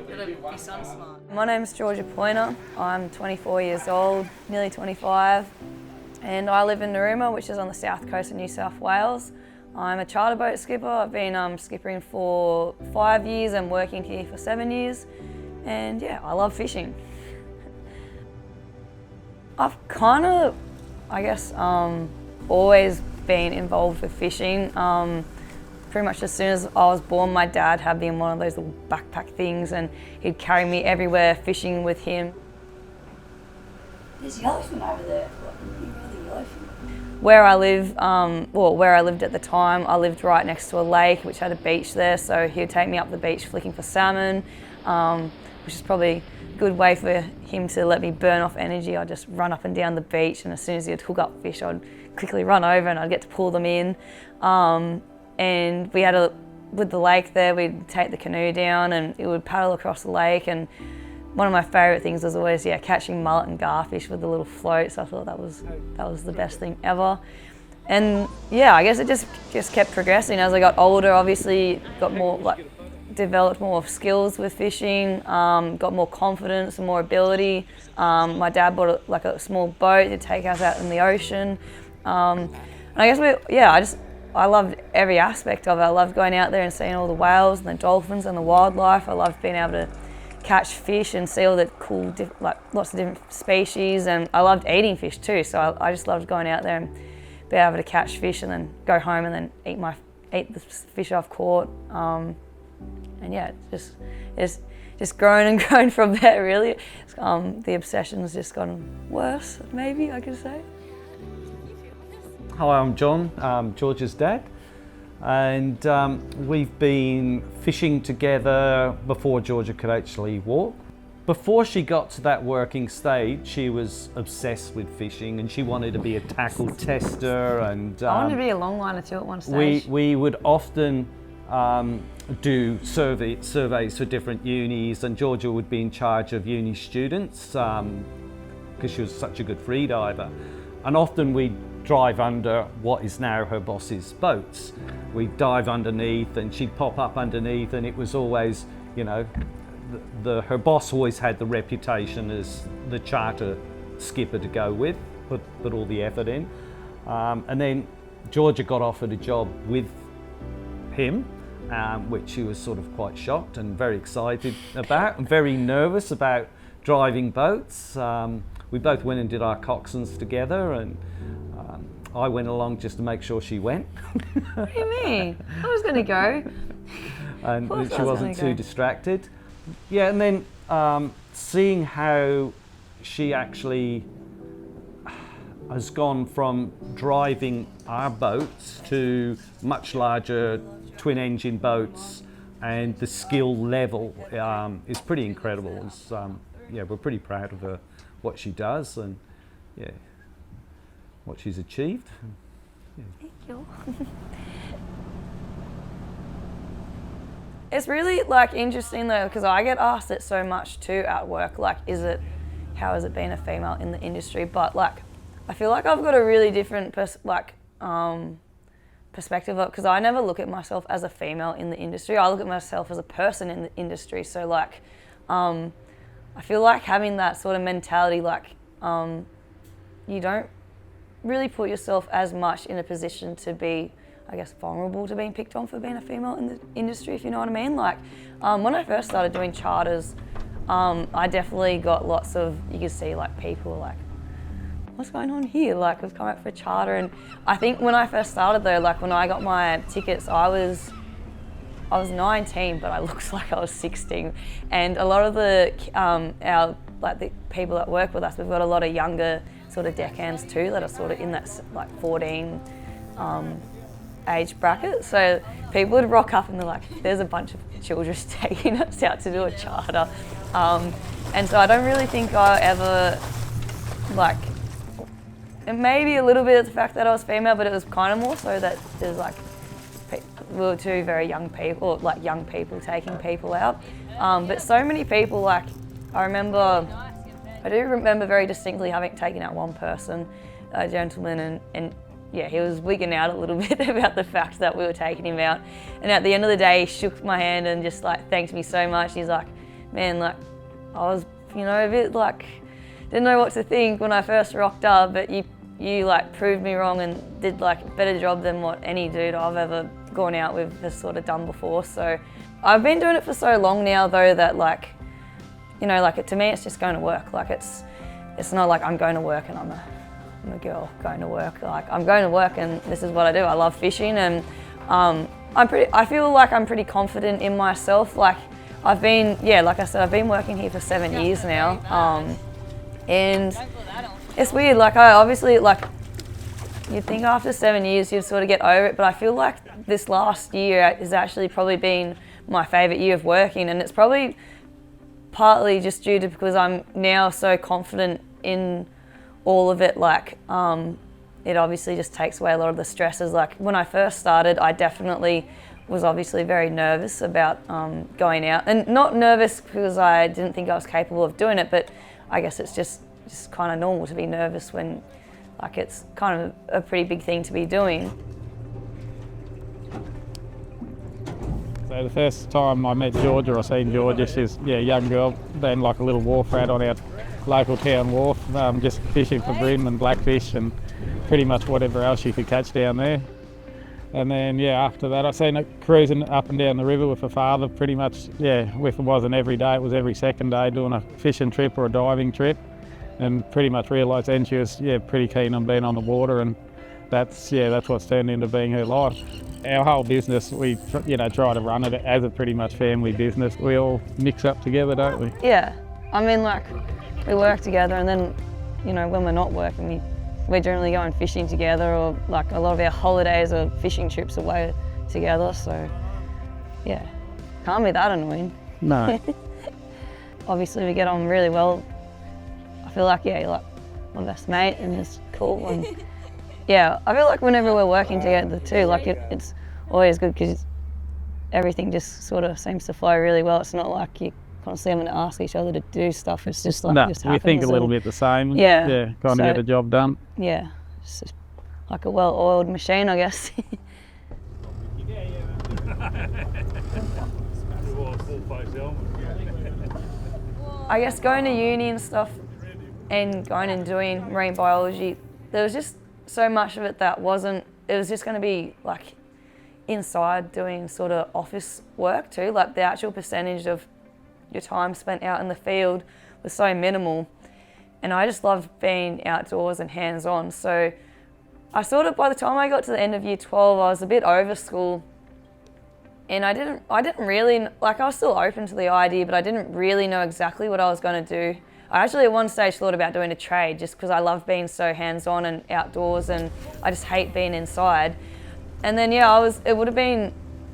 Gotta be sun smart. My name's Georgia Pointer. I'm 24 years old, nearly 25, and I live in Narooma, which is on the south coast of New South Wales. I'm a charter boat skipper. I've been skippering for 5 years and working here for 7 years, and yeah, I love fishing. I've kind of, I guess, always been involved with fishing. Pretty much as soon as I was born, my dad had me in one of those little backpack things and he'd carry me everywhere fishing with him. There's yellowfin over there. Where I live, where I lived at the time, I lived right next to a lake which had a beach there, so he would take me up the beach flicking for salmon, which is probably a good way for him to let me burn off energy. I'd just run up and down the beach, and as soon as he'd hook up fish, I'd quickly run over and I'd get to pull them in. And we had with the lake there, we'd take the canoe down and it would paddle across the lake, and one of my favourite things was always catching mullet and garfish with the little float, so I thought that was the best thing ever. And yeah, I guess it just kept progressing as I got older. Obviously got more, developed more skills with fishing, got more confidence and more ability. My dad bought a small boat to take us out in the ocean. And I guess I loved every aspect of it. I loved going out there and seeing all the whales and the dolphins and the wildlife. I loved being able to catch fish and see all the cool, lots of different species, and I loved eating fish too. So I just loved going out there and be able to catch fish and then go home and then eat the fish I've caught. And yeah, it's just grown and grown from there really. The obsession's just gotten worse, maybe I could say. Hi, I'm John, Georgia's dad, and we've been fishing together before Georgia could actually walk. Before she got to that working stage, she was obsessed with fishing and she wanted to be a tackle tester. And I wanted to be a longliner too at one stage. We would often do surveys for different unis, and Georgia would be in charge of uni students because she was such a good free diver. And often we'd drive under what is now her boss's boats. We'd dive underneath and she'd pop up underneath, and it was always, her boss always had the reputation as the charter skipper to go with, put all the effort in. And then Georgia got offered a job with him, which she was sort of quite shocked and very excited about, and very nervous about driving boats. We both went and did our coxswains together, and I went along just to make sure she went. What do you mean? I was going to go. And she wasn't too distracted. Yeah, and then seeing how she actually has gone from driving our boats to much larger twin engine boats, and the skill level is pretty incredible. We're pretty proud of her, what she does, and what she's achieved. Yeah. Thank you. It's really interesting though, because I get asked it so much too at work, how has it been a female in the industry? But I feel like I've got a really different perspective of it, because I never look at myself as a female in the industry. I look at myself as a person in the industry. So I feel like having that sort of mentality, you don't really put yourself as much in a position to be, I guess, vulnerable to being picked on for being a female in the industry, if you know what I mean. When I first started doing charters, I definitely got lots of, you could see people what's going on here? We've come out for a charter. And I think when I first started though, when I got my tickets, I was 19, but I looked like I was 16. And a lot of the the people that work with us, we've got a lot of younger sort of deckhands too that are sort of in that 14 age bracket. So people would rock up and they're like, there's a bunch of children taking us out to do a charter. And so I don't really think I ever and maybe a little bit of the fact that I was female, but it was kind of more so that there's we were two very young people, young people taking people out. But so many people, I do remember very distinctly having taken out one person, a gentleman, and yeah, he was wigging out a little bit about the fact that we were taking him out. And at the end of the day, he shook my hand and just thanked me so much. He's like, man, like I was, a bit like, didn't know what to think when I first rocked up, but you like proved me wrong and did like a better job than what any dude I've ever gone out with has sort of done before. So I've been doing it for so long now though that like, to me it's just going to work. Like it's not like I'm going to work and I'm a girl going to work. Like I'm going to work and this is what I do. I love fishing and I feel like I'm pretty confident in myself. Like I've been, like I said, I've been working here for 7 years now. And it's weird, like I obviously, like you'd think after 7 years you'd sort of get over it, but I feel like this last year has actually probably been my favourite year of working, and it's probably partly just due to because I'm now so confident in all of it. Like it obviously just takes away a lot of the stresses. Like when I first started, I definitely was obviously very nervous about going out, and not nervous because I didn't think I was capable of doing it, but I guess it's just kind of normal to be nervous when like it's kind of a pretty big thing to be doing. So the first time I met Georgia, I seen Georgia, she's a young girl, being like a little wharf rat on our local town wharf, just fishing for bream and blackfish and pretty much whatever else you could catch down there. And then after that I seen her cruising up and down the river with her father pretty much, if it wasn't every day, it was every second day doing a fishing trip or a diving trip, and pretty much realised then she was pretty keen on being on the water, and that's what's turned into being her life. Our whole business, we try to run it as a pretty much family business. We all mix up together, don't we? Yeah, I mean like we work together, and then when we're not working we're generally going fishing together, or like a lot of our holidays or fishing trips away together, so can't be that annoying. No. Obviously we get on really well. I feel like you're like my best mate and it's cool, and I feel like whenever we're working together too, like it's always good because everything just sort of seems to flow really well. It's not like you constantly having to ask each other to do stuff. It's just like just we think a little bit the same. Kind of get the job done. Yeah, it's just like a well-oiled machine, I guess. I guess going to uni and stuff and going and doing marine biology, there was just so much of it that wasn't, it was just going to be like inside doing sort of office work too. Like the actual percentage of your time spent out in the field was so minimal, and I just loved being outdoors and hands-on. So I sort of, by the time I got to the end of year 12, I was a bit over school, and I didn't really, like I was still open to the idea, but I didn't really know exactly what I was going to do. I actually at one stage thought about doing a trade just because I love being so hands-on and outdoors, and I just hate being inside. And then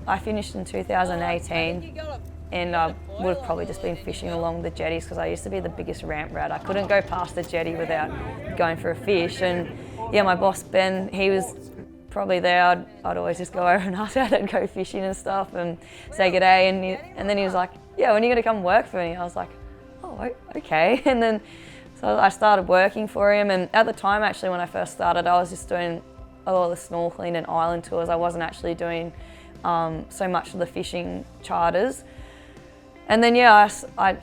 I finished in 2018, and I would have probably just been fishing along the jetties because I used to be the biggest ramp rat. I couldn't go past the jetty without going for a fish. And my boss Ben, he was probably there. I'd always just go over and ask how to go fishing and stuff and say g'day. And then he was like, when are you going to come work for me? I was like, oh, okay. And then so I started working for him. And at the time, actually, when I first started, I was just doing a lot of the snorkeling and island tours. I wasn't actually doing so much of the fishing charters. And then I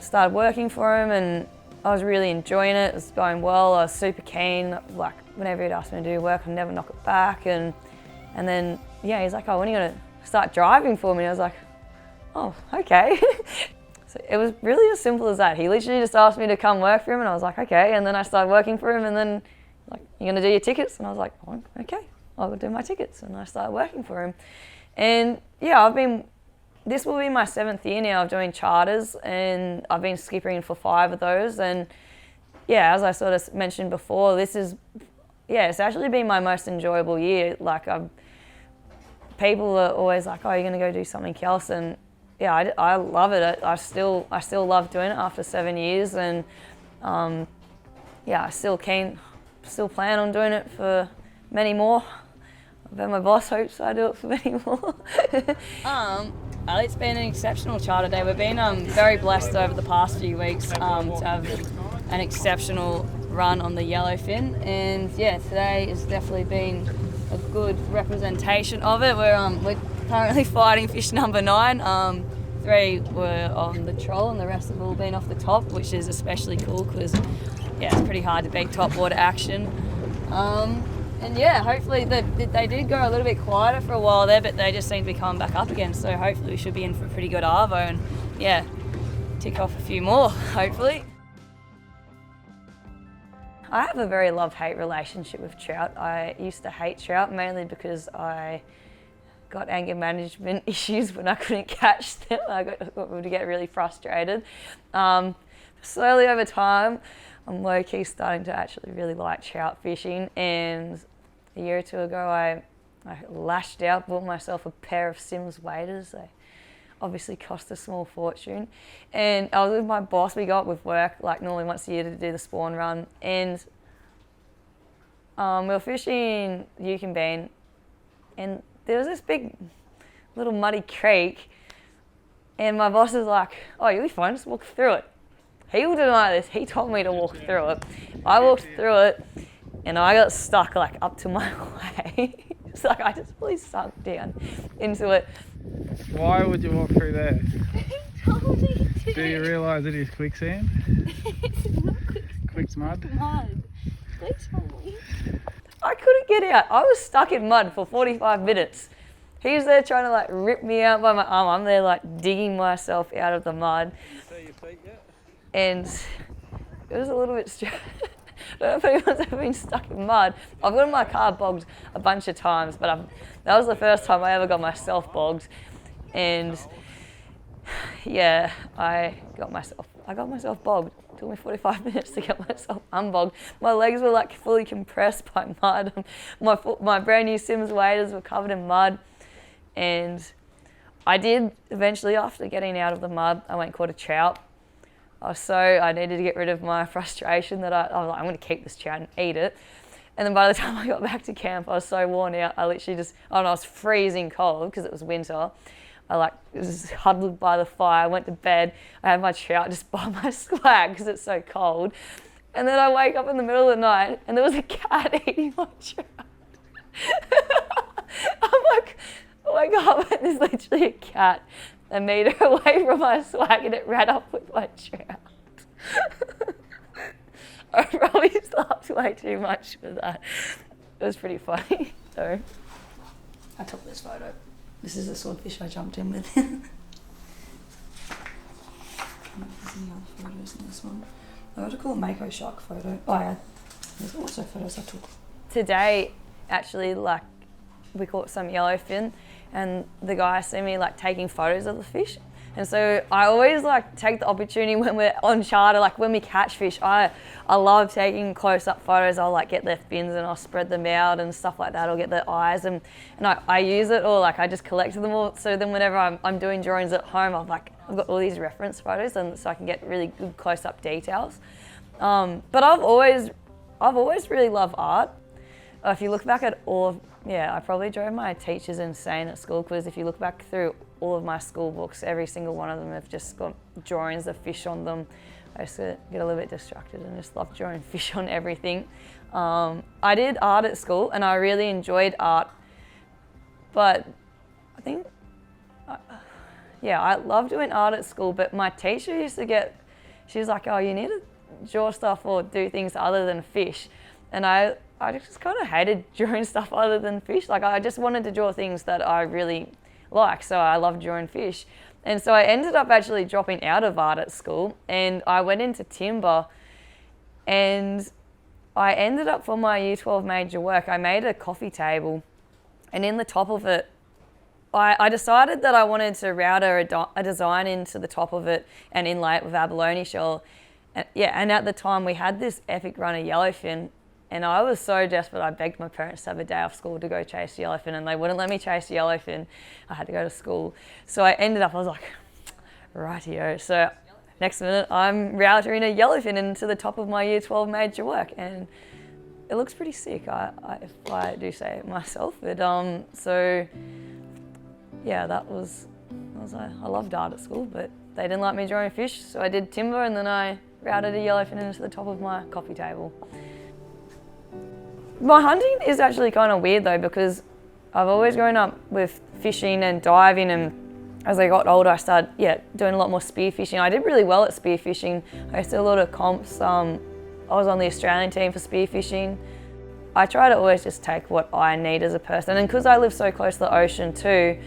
started working for him, and I was really enjoying it. It was going well. I was super keen. Like whenever he'd ask me to do work, I'd never knock it back. And then he's like, oh, when are you gonna start driving for me? I was like, oh, okay. So it was really as simple as that. He literally just asked me to come work for him, and I was like, okay. And then I started working for him, and then like, you're gonna do your tickets? And I was like, oh, okay, I'll do my tickets. And I started working for him. And this will be my 7th year now of doing charters, and I've been skippering for 5 of those. And as I sort of mentioned before, this is, it's actually been my most enjoyable year. Like people are always like, oh, you're gonna go do something else, and I love it. I still love doing it after 7 years, and I still plan on doing it for many more. I bet my boss hopes I do it for many more. It's been an exceptional charter day. We've been very blessed over the past few weeks to have an exceptional run on the yellowfin, and today has definitely been a good representation of it. We're currently fighting fish number 9. 3 were on the troll and the rest have all been off the top, which is especially cool because, yeah, it's pretty hard to beat top water action. And yeah, hopefully they did go a little bit quieter for a while there, but they just seem to be coming back up again. So hopefully we should be in for a pretty good arvo and yeah, tick off a few more, hopefully. I have a very love-hate relationship with trout. I used to hate trout mainly because I got anger management issues when I couldn't catch them. I would get really frustrated. Slowly over time, I'm low-key starting to actually really like trout fishing, and a year or two ago I lashed out, bought myself a pair of Sims waders. They obviously cost a small fortune, and I was with my boss. We go up with work like normally once a year to do the spawn run, and we were fishing Yukon Bean, and there was this big little muddy creek, and my boss is like, "Oh, you'll be fine, just walk through it." He will deny this. He told me to walk through it. I walked through it, and I got stuck like up to my way. It's like I just really sunk down into it. Why would you walk through there? He told me to. Do you realise it is quicksand? It's not Quick's mud? mud. Please told me. I couldn't get out. I was stuck in mud for 45 minutes. He's there trying to like rip me out by my arm. I'm there like digging myself out of the mud. See your feet yet? And it was a little bit strange. I don't know if anyone's ever been stuck in mud. I've gotten my car bogged a bunch of times, but that was the first time I ever got myself bogged. And yeah, I got myself bogged. It took me 45 minutes to get myself unbogged. My legs were like fully compressed by mud. My brand new Sims waders were covered in mud. And I did eventually, after getting out of the mud, I went and caught a trout. I needed to get rid of my frustration that I was like, I'm going to keep this trout and eat it. And then by the time I got back to camp, I was so worn out. I literally I was freezing cold because it was winter. I was huddled by the fire, went to bed. I had my trout just by my swag because it's so cold. And then I wake up in the middle of the night and there was a cat eating my trout. I'm like, oh my God, there's literally a cat a metre away from my swag and it ran up with my trout. I probably laughed way too much for that. It was pretty funny. So I took this photo. This is the swordfish I jumped in with. There's any other photos in this one. I got a cool mako shark photo. Oh yeah, there's also photos I took. Today, actually, we caught some yellowfin, and the guy seen me taking photos of the fish. And so I always take the opportunity when we're on charter, when we catch fish, I love taking close-up photos. I'll get their fins and I'll spread them out and stuff like that. I'll get their eyes and I use it, or I just collect them all. So then whenever I'm doing drawings at home, I've got all these reference photos, and so I can get really good close-up details. But I've always really loved art. If you look back at I probably drove my teachers insane at school, because if you look back through all of my school books, every single one of them have just got drawings of fish on them. I used to get a little bit distracted and just love drawing fish on everything. I did art at school and I really enjoyed art, but I think, I love doing art at school, but my teacher used to she was like, oh, you need to draw stuff or do things other than fish. And I just kind of hated drawing stuff other than fish. I just wanted to draw things that I really like, so I loved drawing fish. And so I ended up actually dropping out of art at school, and I went into timber, and I ended up, for my Year 12 major work, I made a coffee table, and in the top of it, I decided that I wanted to router a design into the top of it and inlay it with abalone shell. And at the time we had this epic run of yellowfin, and I was so desperate, I begged my parents to have a day off school to go chase yellowfin, and they wouldn't let me chase yellowfin. I had to go to school. So I ended up, I was like, rightio. So next minute, I'm routering a yellowfin into the top of my Year 12 major work, and it looks pretty sick, if I do say it myself. But so yeah, I loved art at school, but they didn't like me drawing fish, so I did timber, and then I routed a yellowfin into the top of my coffee table. My hunting is actually kind of weird though, because I've always grown up with fishing and diving, and as I got older, I started doing a lot more spearfishing. I did really well at spearfishing. I used to do a lot of comps. I was on the Australian team for spearfishing. I try to always just take what I need as a person, and because I live so close to the ocean too,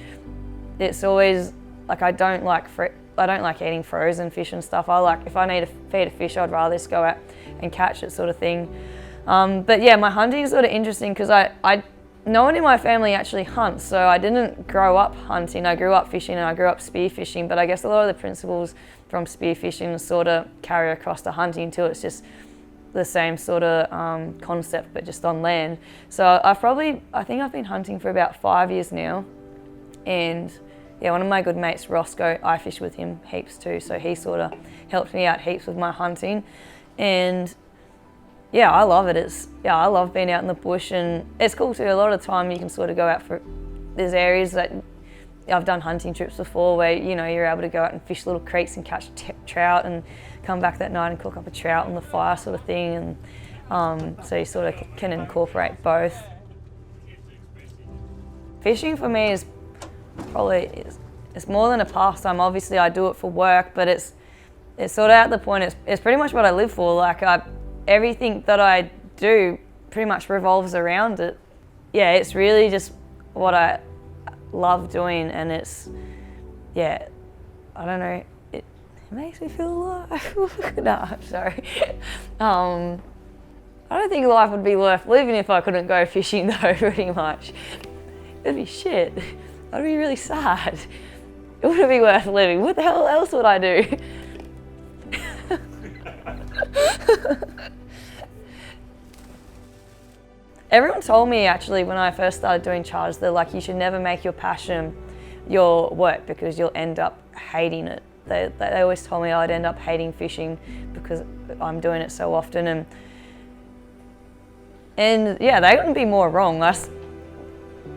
it's always like I don't like eating frozen fish and stuff. If I need to feed a fish, I'd rather just go out and catch it, sort of thing. But yeah, my hunting is sort of interesting because no one in my family actually hunts, so I didn't grow up hunting. I grew up fishing and I grew up spearfishing, but I guess a lot of the principles from spearfishing sort of carry across to hunting too. It's just the same sort of concept, but just on land. So I think I've been hunting for about 5 years now, and yeah, one of my good mates, Roscoe, I fish with him heaps too, so he sort of helped me out heaps with my hunting. And yeah, I love it. I love being out in the bush, and it's cool too. A lot of the time you can sort of go out there's areas that I've done hunting trips before where, you know, you're able to go out and fish little creeks and catch trout and come back that night and cook up a trout on the fire, sort of thing. And so you sort of can incorporate both. Fishing for me is probably, it's more than a pastime. Obviously I do it for work, but it's sort of at the point, it's pretty much what I live for. Like everything that I do pretty much revolves around it. Yeah, it's really just what I love doing, and it's, yeah, I don't know, it makes me feel alive. No, I'm sorry. I don't think life would be worth living if I couldn't go fishing though, pretty much. It'd be shit. I'd be really sad. It wouldn't be worth living. What the hell else would I do? Everyone told me actually when I first started doing charters, they're like, you should never make your passion your work because you'll end up hating it. They always told me I'd end up hating fishing because I'm doing it so often, and yeah, they wouldn't be more wrong.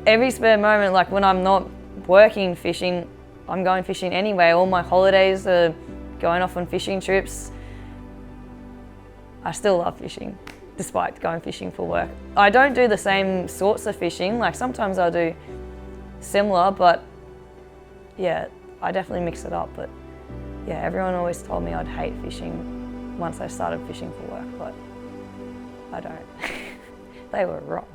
Every spare moment, like when I'm not working fishing, I'm going fishing anyway. All my holidays are going off on fishing trips. I still love fishing, despite going fishing for work. I don't do the same sorts of fishing. Like sometimes I'll do similar, but yeah, I definitely mix it up. But yeah, everyone always told me I'd hate fishing once I started fishing for work, but I don't. They were wrong.